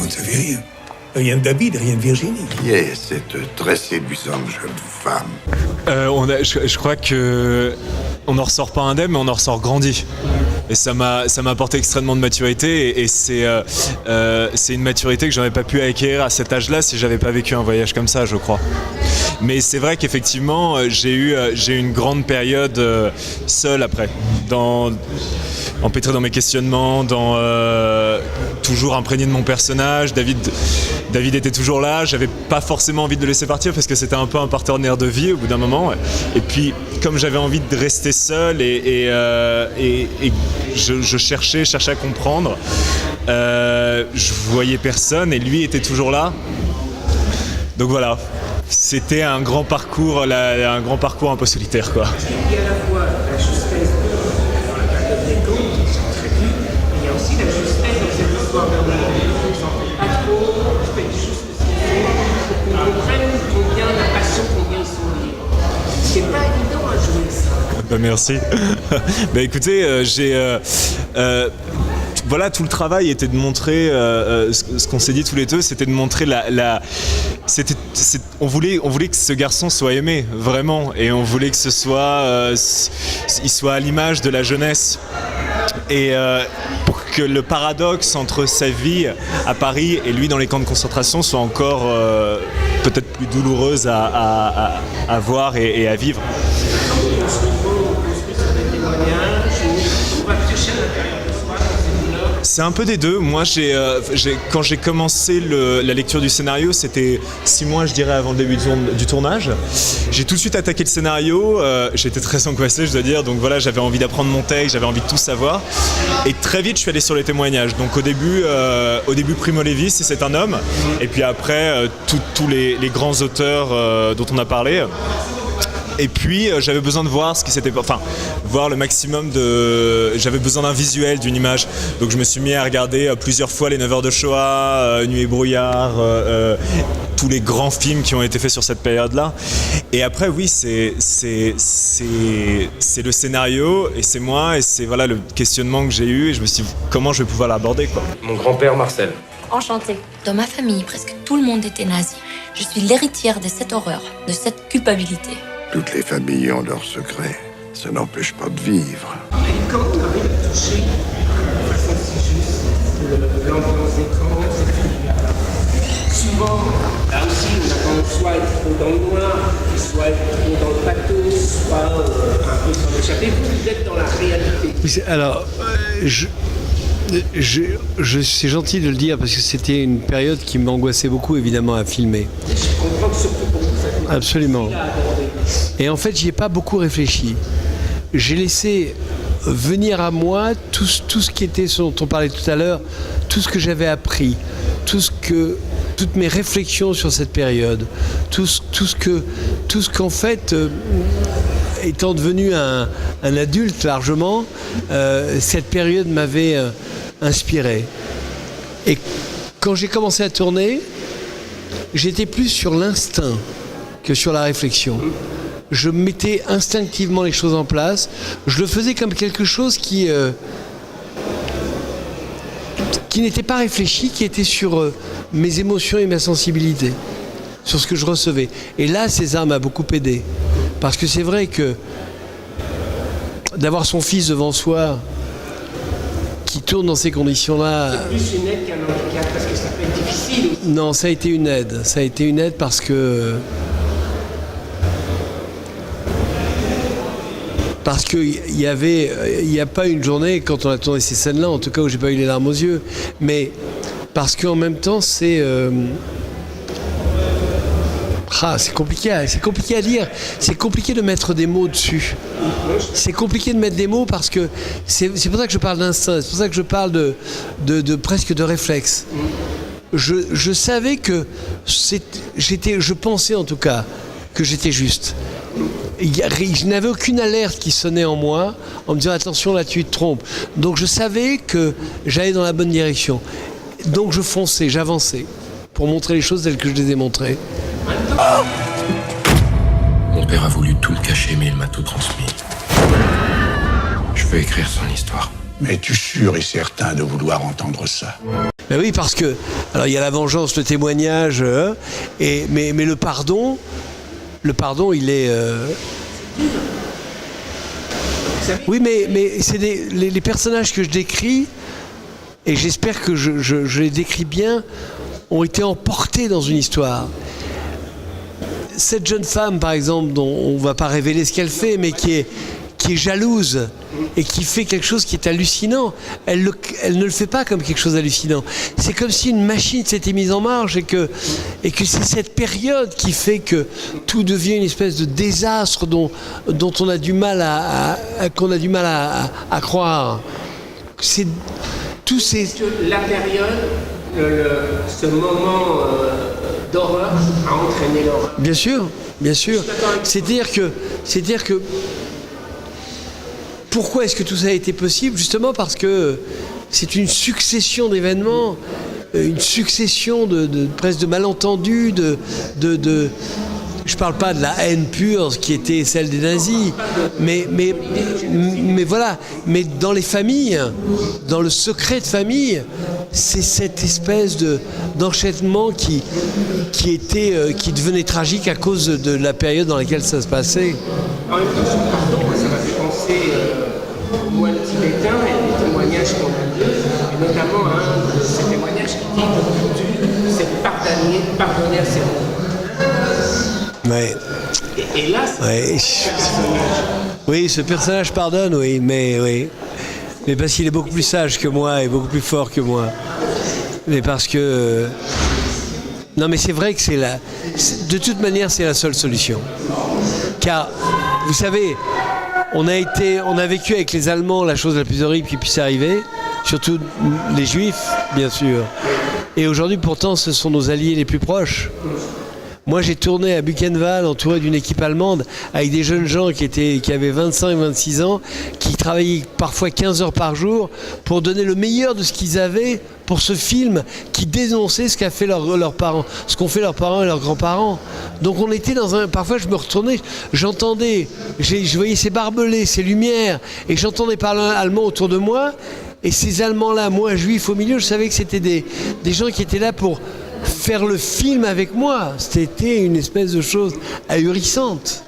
ne savez rien. Rien de David, rien de Virginie. Qui est cette très séduisante jeune femme? Je crois que on n'en ressort pas indemne, mais on en ressort grandi. Et ça m'a apporté extrêmement de maturité. Et c'est une maturité que j'aurais pas pu acquérir à cet âge-là si j'avais pas vécu un voyage comme ça, je crois. Mais c'est vrai qu'effectivement, j'ai eu une grande période seule après, empêtré dans mes questionnements, toujours imprégné de mon personnage. David était toujours là, j'avais pas forcément envie de le laisser partir parce que c'était un peu un partenaire de vie au bout d'un moment. Et puis, comme j'avais envie de rester seul et je cherchais à comprendre, je voyais personne et lui était toujours là. Donc voilà, c'était un grand parcours un peu solitaire, quoi. Il y a à la fois la justesse dans la période des contes qui sont très durs, mais il y a aussi la justesse dans cette histoire d'amour. Vous n'en faites pas trop, vous faites juste ce qu'il faut pour qu'on comprenne combien la passion, combien ils sont libres. C'est pas évident à jouer ça. Bah merci. Bah écoutez, voilà, tout le travail était de montrer ce qu'on s'est dit tous les deux, c'était de montrer on voulait que ce garçon soit aimé, vraiment, et on voulait que il soit à l'image de la jeunesse. Et pour que le paradoxe entre sa vie à Paris et lui dans les camps de concentration soit encore peut-être plus douloureuse à voir et à vivre. C'est un peu des deux. Moi, quand j'ai commencé la lecture du scénario, c'était 6 mois, je dirais, avant le début du tournage. J'ai tout de suite attaqué le scénario. J'étais très angoissé, je dois dire. Donc voilà, j'avais envie d'apprendre mon texte, j'avais envie de tout savoir. Et très vite, je suis allé sur les témoignages. Donc au début Primo Levi, c'est un homme. Et puis après, tous les grands auteurs dont on a parlé. Et puis j'avais besoin de voir voir le maximum j'avais besoin d'un visuel, d'une image. Donc je me suis mis à regarder plusieurs fois les 9 heures de Shoah, Nuit et brouillard, tous les grands films qui ont été faits sur cette période-là. Et après oui, c'est le scénario et c'est moi et c'est voilà le questionnement que j'ai eu et je me suis dit comment je vais pouvoir l'aborder, quoi. Mon grand-père Marcel. Enchantée. Dans ma famille, presque tout le monde était nazi. Je suis l'héritière de cette horreur, de cette culpabilité. Toutes les familles ont leurs secrets. Ça n'empêche pas de vivre. Et quand on arrive à toucher de façon si juste l'ambiance des camps, souvent, là aussi, on a tendance soit à être trop dans le noir, soit à être trop dans le pathos, soit un peu s'en échapper. Vous êtes dans la réalité. Alors, c'est gentil de le dire parce que c'était une période qui m'angoissait beaucoup, évidemment, à filmer. Je comprends que surtout pour vous, ça fait absolument. Et en fait, j'y ai pas beaucoup réfléchi. J'ai laissé venir à moi tout ce qui était, ce dont on parlait tout à l'heure, tout ce que j'avais appris, toutes mes réflexions sur cette période, tout ce qu'en fait, étant devenu un adulte largement, cette période m'avait inspiré. Et quand j'ai commencé à tourner, j'étais plus sur l'instinct que sur la réflexion. Je mettais instinctivement les choses en place. Je le faisais comme quelque chose qui n'était pas réfléchi, qui était sur mes émotions et ma sensibilité, sur ce que je recevais. Et là, César m'a beaucoup aidé. Parce que c'est vrai que d'avoir son fils devant soi, qui tourne dans ces conditions-là... C'est plus une aide qu'un handicap, parce que ça peut être difficile aussi. Non, ça a été une aide. Ça a été une aide parce que... Parce qu'il n'y a pas une journée, quand on a tourné ces scènes-là, en tout cas où j'ai pas eu les larmes aux yeux, mais parce qu'en même temps, c'est compliqué à dire, c'est compliqué de mettre des mots dessus. C'est compliqué de mettre des mots parce que c'est pour ça que je parle d'instinct, c'est pour ça que je parle de presque de réflexe. Je savais que je pensais en tout cas que j'étais juste. Je n'avais aucune alerte qui sonnait en moi en me disant attention là tu te trompes. Donc je savais que j'allais dans la bonne direction. Donc je fonçais, j'avançais pour montrer les choses telles que je les ai montrées. Mon père a voulu tout me cacher mais il m'a tout transmis. Je veux écrire son histoire. Mais es-tu sûr et certain de vouloir entendre ça? Ben oui, parce que alors il y a la vengeance, le témoignage, mais le pardon, il est. Oui, mais c'est les personnages que je décris, et j'espère que je les décris bien, ont été emportés dans une histoire. Cette jeune femme, par exemple, dont on ne va pas révéler ce qu'elle fait, mais qui est jalouse et qui fait quelque chose qui est hallucinant, elle ne le fait pas comme quelque chose d'hallucinant. C'est comme si une machine s'était mise en marche et que c'est cette période qui fait que tout devient une espèce de désastre dont on a du mal à croire. C'est tous ces... La période, ce moment d'horreur a entraîné l'horreur. Bien sûr. C'est-à-dire que pourquoi est-ce que tout ça a été possible? Justement parce que c'est une succession d'événements, une succession presque de malentendus, je parle pas de la haine pure qui était celle des nazis, mais voilà, mais dans les familles, dans le secret de famille, c'est cette espèce d'enchaînement qui devenait tragique à cause de la période dans laquelle ça se passait. En même temps, sur pardon, ça m'a fait penser au moine tibétain et les témoignages qu'on a vus, et notamment à un de ces témoignages qui dit que Dieu c'est pardonner à ses mots. Ouais. Et là, c'est oui, ce personnage pardonne, oui, mais parce qu'il est beaucoup plus sage que moi et beaucoup plus fort que moi. Mais parce que non, mais c'est vrai que de toute manière, c'est la seule solution. Car vous savez, on a vécu avec les Allemands la chose la plus horrible qui puisse arriver, surtout les Juifs, bien sûr. Et aujourd'hui, pourtant, ce sont nos alliés les plus proches. Moi, j'ai tourné à Buchenwald entouré d'une équipe allemande avec des jeunes gens qui avaient 25, 26 ans, qui travaillaient parfois 15 heures par jour pour donner le meilleur de ce qu'ils avaient pour ce film qui dénonçait ce qu'a fait leurs parents, ce qu'ont fait leurs parents et leurs grands-parents. Donc on était parfois je me retournais, j'entendais, je voyais ces barbelés, ces lumières, et j'entendais parler allemand autour de moi, et ces Allemands-là, moi juif au milieu, je savais que c'était des gens qui étaient là pour faire le film avec moi. C'était une espèce de chose ahurissante.